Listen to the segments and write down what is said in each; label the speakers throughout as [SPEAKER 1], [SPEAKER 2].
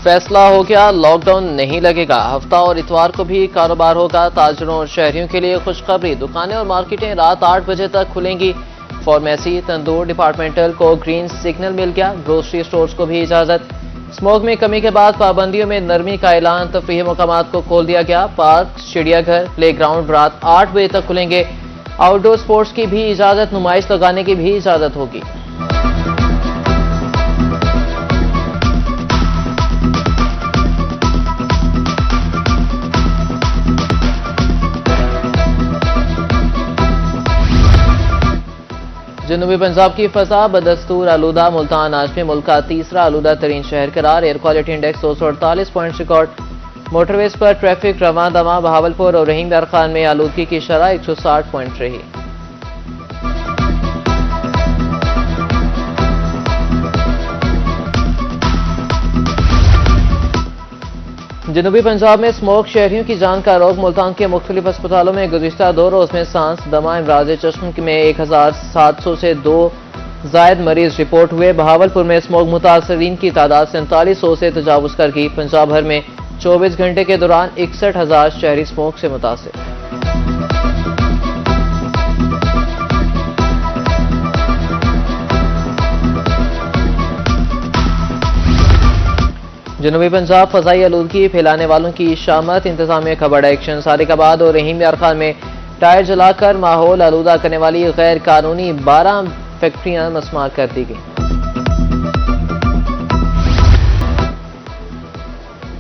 [SPEAKER 1] फैसला हो गया, लॉकडाउन नहीं लगेगा। हफ्ता और इतवार को भी कारोबार होगा। ताजरों और शहरियों के लिए खुशखबरी, दुकानें और मार्केटें रात 8 बजे तक खुलेंगी। फार्मेसी, तंदूर, डिपार्टमेंटल को ग्रीन सिग्नल मिल गया। ग्रोसरी स्टोर्स को भी इजाजत। स्मोक में कमी के बाद पाबंदियों में नरमी का ऐलान। तफरीही मकामात को खोल दिया गया। पार्क, चिड़ियाघर, प्ले ग्राउंड रात 8 बजे तक खुलेंगे। आउटडोर स्पोर्ट्स की भी इजाजत, नुमाइश लगाने की भी इजाजत होगी। जनूबी पंजाब की फजा बदस्तूर आलूदा। मुल्तान आज भी मुल्क का तीसरा आलूदा तरीन शहर करार। Air quality index 248 point record. Motorways पर ट्रैफिक रवां दवा। बहावलपुर और रहीम यार खान में आलूदगी की शरह 160 पॉइंट रही। जनूबी पंजाब में स्मोक शहरियों की जान का रोग। मुल्तान के मुख्तलिफ अस्पतालों में गुज़िश्ता 2 रोज में सांस, दमा, इमराज चश्म में 1700 से 2 जायद मरीज रिपोर्ट हुए। बहावलपुर में स्मोक मुतासरीन की तादाद 4700 से तजावुज कर गई। पंजाब भर में 24 घंटे के दौरान 61,000 शहरी स्मोक से मुतासिर। जनूबी पंजाब फजाई आलूदगी फैलाने वालों की शामत। इंतजामिया का बड़ा एक्शन। सादिकाबाद और रहीम यार खान में टायर जलाकर माहौल आलूदा करने वाली गैर कानूनी 12 फैक्ट्रियां मस्मार कर दी गई।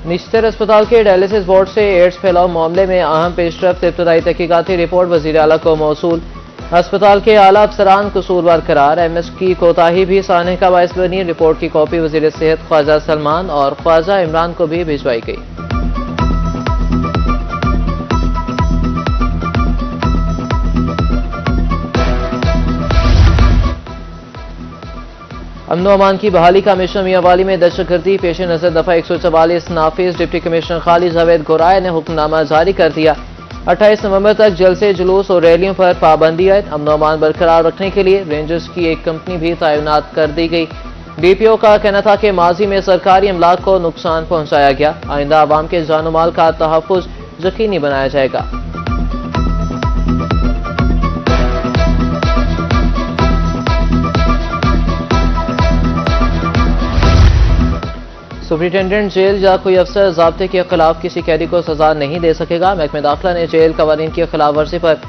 [SPEAKER 1] निश्तर अस्पताल के डायलिसिस बोर्ड से एड्स फैलाव मामले में अहम पेशरफ्त। इब्तदाई तहकीकाती रिपोर्ट वजीर आला को मौसूल। अस्पताल के आला अफसरान कसूरवार करार। एमएस की कोताही भी साने का बायस बनी। रिपोर्ट की कॉपी वजीर सेहत ख्वाजा सलमान और ख्वाजा इमरान को भी भिजवाई गई। अमन अमान की बहाली का मिशन मियांवाली में दहशतगर्दी पेश नजर दफा 144 नाफिज। डिप्टी कमिश्नर खालिद जावेद गोराय ने हुक्मनामा जारी कर दिया। 28 नवंबर तक जलसे, जुलूस और रैलियों पर पाबंदी है। अमन अमान बरकरार रखने के लिए रेंजर्स की एक कंपनी भी तैनात कर दी गई। डीपीओ का कहना था कि माजी में सरकारी अमलाक को नुकसान पहुंचाया गया। आइंदा आवाम के जान माल का तहफ्फुज यकीनी बनाया जाएगा। सुप्रिंटेंडेंट जेल या कोई अफसर ज़ाब्ते के खिलाफ किसी कैदी को सजा नहीं दे सकेगा। महकमे दाखिला ने जेल कवानीन की खिलाफ वर्जी पर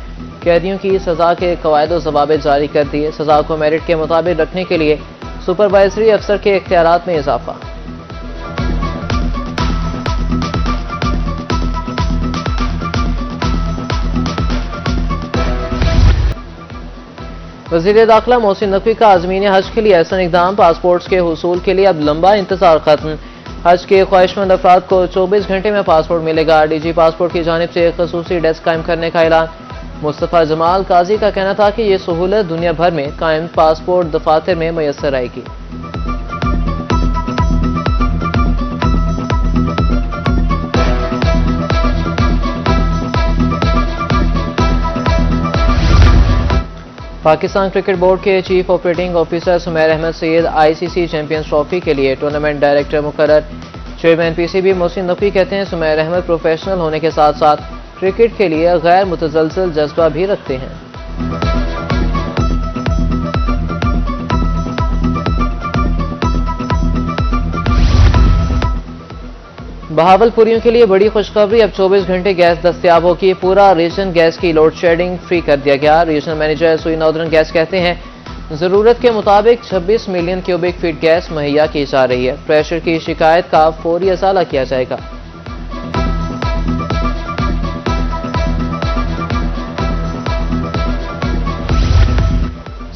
[SPEAKER 1] कैदियों की सजा के कवायद और ज़वाबित जारी कर दिए। सजा को मेरिट के मुताबिक रखने के लिए सुपरवाइजरी अफसर के इख्तियारात में इजाफा। वज़ीर दाखिला मोहसिन नकवी का आज़मीन हज के लिए ऐसा इक़दाम। पासपोर्ट्स के हुसूल के लिए अब लंबा इंतजार खत्म। हज के ख्वाहिशमंद अफराद को 24 घंटे में पासपोर्ट मिलेगा। डीजी पासपोर्ट की जानिब से एक खसूसी डेस्क कायम करने का ऐलान। मुस्तफ़ा जमाल काजी का कहना था कि यह सहूलत दुनिया भर में कायम पासपोर्ट दफातर में मैसर आएगी। पाकिस्तान क्रिकेट बोर्ड के chief operating officer Sumair Ahmed Syed ICC Champions Trophy के लिए टूर्नामेंट डायरेक्टर मुकर्रर। चेयरमैन पीसीबी मोहसिन नकवी कहते हैं सुमैर अहमद प्रोफेशनल होने के साथ साथ क्रिकेट के लिए गैर मुतसलसल जज्बा भी रखते हैं। बहावलपुरियों के लिए बड़ी खुशखबरी। अब 24 घंटे गैस दस्तयाब होगी। पूरा रीजन गैस की लोड शेडिंग फ्री कर दिया गया। रीजनल मैनेजर सुई नॉर्दर्न गैस कहते हैं जरूरत के मुताबिक 26 मिलियन क्यूबिक फीट गैस मुहैया की जा रही है। प्रेशर की शिकायत का फौरी असाला किया जाएगा।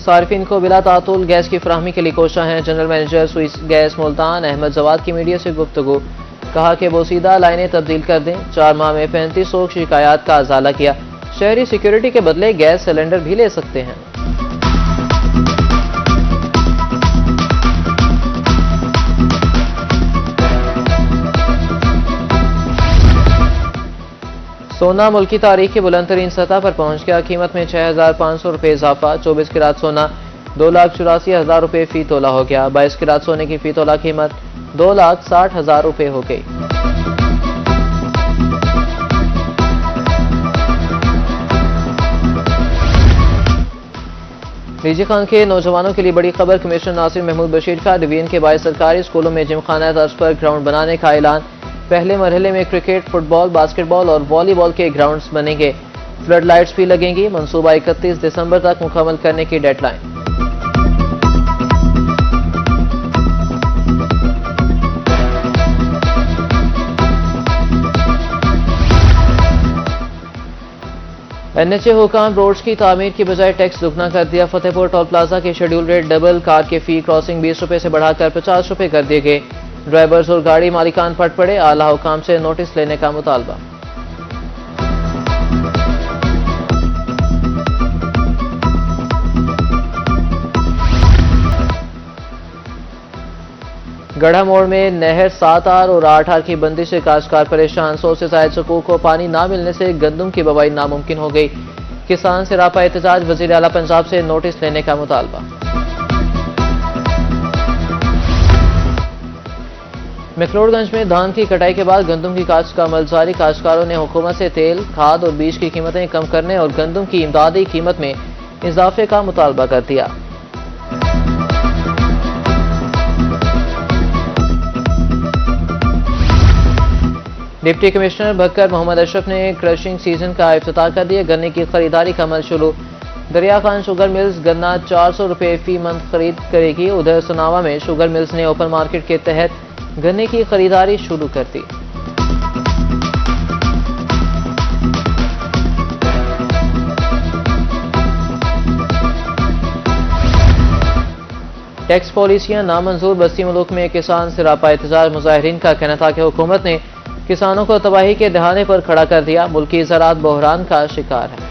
[SPEAKER 1] सार्फिन को बिला तातुल गैस की फराहमी के लिए कोशिश हैं। जनरल मैनेजर सुई गैस मुल्तान अहमद जवाद की मीडिया से गुफ्तगू। कहा कि बोसीदा लाइनें तब्दील कर दें। 4 माह में 3500 शिकायत का अजाला किया। शहरी सिक्योरिटी के बदले गैस सिलेंडर भी ले सकते हैं। सोना मुल्क की तारीख की बुलंद तरीन सतह पर पहुंच गया। कीमत में 6,500 रुपये इजाफा। 24 किरात सोना 2,84,000 रुपये फी तोला हो गया। 22 किरात सोने की फी तोला कीमत 2,60,000 रुपए हो गई। निजी खान के नौजवानों के लिए बड़ी खबर। कमिश्नर नासिर महमूद बशीर का डिवीजन के 22 सरकारी स्कूलों में जिमखाना तर्ज पर ग्राउंड बनाने का ऐलान। पहले मरहले में क्रिकेट, फुटबॉल, बास्केटबॉल और वॉलीबॉल के ग्राउंड्स बनेंगे। फ्लड लाइट्स भी लगेंगी। मंसूबा 31 दिसंबर तक मुकम्मल करने की डेडलाइन। NHA हुकाम रोड्स की तामीर की बजाय टैक्स दुगना कर दिया। फतेहपुर टोल प्लाजा के शेड्यूल रेट डबल, कार के फी क्रॉसिंग 20 रुपए से बढ़ाकर 50 रुपए कर दिए गए। ड्राइवर्स और गाड़ी मालिकान फट पड़े। आला हुकाम से नोटिस लेने का मुतालबा। गढ़ा मोड़ में नहर 7R और 8R की बंदी से काश्तकार परेशान। 100 से ज्यादा सकूक को पानी ना मिलने से गंदम की बवाई नामुमकिन हो गई। किसान से रापा एहतजाज। वजीर आला पंजाब से नोटिस लेने का मुतालबा। मैक्लोडगंज में धान की कटाई के बाद गंदम की काश्त का अमल जारी। काश्तकारों ने हुकूमत से तेल, खाद और बीज की कीमतें कम करने और गंदम की इमदादी कीमत में इजाफे का मुतालबा कर दिया। डिप्टी कमिश्नर बकर मोहम्मद अशरफ ने क्रशिंग सीजन का इफ्तिताह कर दिया। गन्ने की खरीदारी का अमल शुरू। दरिया खान शुगर मिल्स गन्ना 400 रुपए फी मंथ खरीद करेगी। उधर सुनावा में शुगर मिल्स ने ओपन मार्केट के तहत गन्ने की खरीदारी शुरू कर दी। टैक्स पॉलिसियां नामंजूर। बस्ती मुल्क में किसान से रापा एहतजाज। मुजाहिरीन का कहना था कि हुकूमत ने किसानों को तबाही के दहाने पर खड़ा कर दिया। मुल्की ज़राअत बहरान का शिकार है।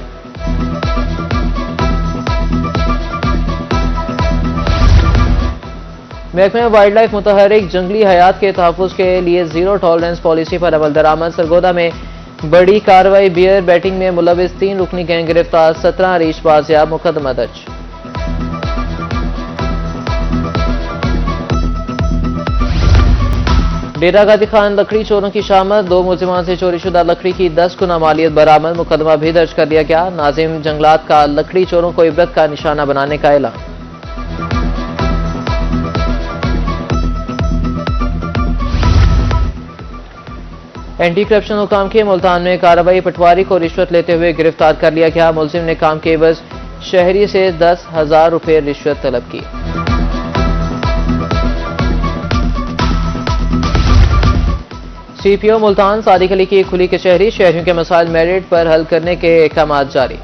[SPEAKER 1] महकमा वाइल्ड लाइफ मुतहरिक जंगली हयात के तहफ़्फ़ुज़ के लिए जीरो टॉलरेंस पॉलिसी पर अमल दरामद। सरगोदा में बड़ी कार्रवाई। बियर बैटिंग में मुलविस 3 रुकनी गैंग गिरफ्तार। 17 रीच बाजियाब। मुकदमा दर्ज। डेरा गाजी खान लकड़ी चोरों की शामत। 2 मुलजिमान से चोरीशुदा लकड़ी की 10 गुना मालियत बरामद। मुकदमा भी दर्ज कर दिया गया। नाजिम जंगलात का लकड़ी चोरों को इबरत का निशाना बनाने का ऐलान। एंटी करप्शन हुकाम के मुल्तान में कार्रवाई। पटवारी को रिश्वत लेते हुए गिरफ्तार कर लिया गया। मुलजिम ने काम के एवज शहरी से 10,000 रुपए रिश्वत तलब की। CPO मुल्तान सादिक अली की खुली कचहरी। शहरियों के मसाइल मेरिट पर हल करने के अहकाम जारी।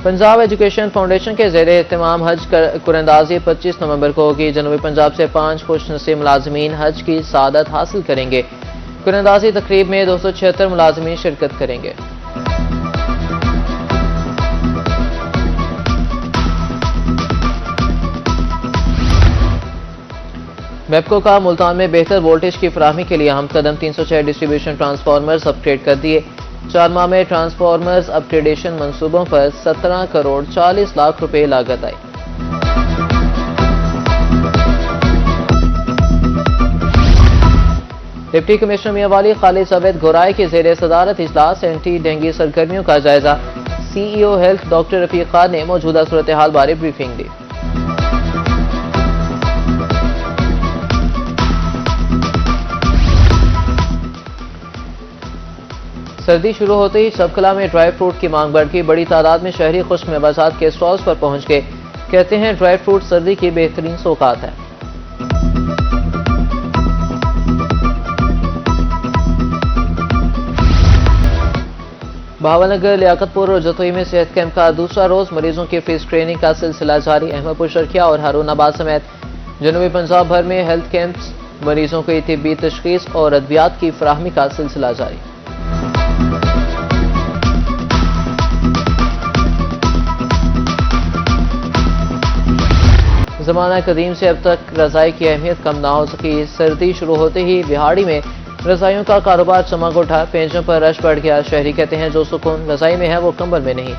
[SPEAKER 1] पंजाब एजुकेशन फाउंडेशन के ज़ेरे एहतमाम हज कुरंदाजी 25 नवंबर को होगी। जनूबी पंजाब से 5 खुशनसीब मुलाजमीन हज की सादत हासिल करेंगे। कुरंदाजी तकरीब में 276 मुलाजमीन शिरकत करेंगे। वेबको का मुल्तान में बेहतर वोल्टेज की फराहमी के लिए अहम कदम। 306 डिस्ट्रीब्यूशन ट्रांसफार्मर्स अपग्रेड कर दिए। 4 माह में ट्रांसफार्मर्स अपग्रेडेशन मंसूबों पर 17 करोड़ 40 लाख रुपए लागत आई। डिप्टी कमिश्नर मियांवाली खालिद सवेद घोराई की ज़ेरे सदारत इजलास। एंटी डेंगू सरगर्मियों का जायजा। CEO health doctor Rafiq Khan ने मौजूदा सूरत हाल बारे ब्रीफिंग दी। सर्दी शुरू होते ही सबकला में ड्राई फ्रूट की मांग बढ़ गई। बड़ी तादाद में शहरी खुश्क मेवाजात के स्टॉल्स पर पहुंच गए। कहते हैं ड्राई फ्रूट सर्दी की बेहतरीन सौगात है। बहावलनगर, लियाकतपुर और जतोई में सेहत कैंप का दूसरा रोज। मरीजों की फ्री स्क्रीनिंग का सिलसिला जारी। अहमदपुर, शर्खिया और हारूनाबाद समेत जनूबी पंजाब भर में हेल्थ कैंप्स। मरीजों की तिब्बी तशखीस और अद्वियात की फराहमी का सिलसिला जारी। ज़माना कदीम से अब तक रज़ाई की अहमियत कम ना हो सकी। सर्दी शुरू होते ही बिहाड़ी में रज़ाइयों का कारोबार चमक उठा। पेंचों पर रश बढ़ गया। शहरी कहते हैं जो सुकून रज़ाई में है वो कंबल में नहीं।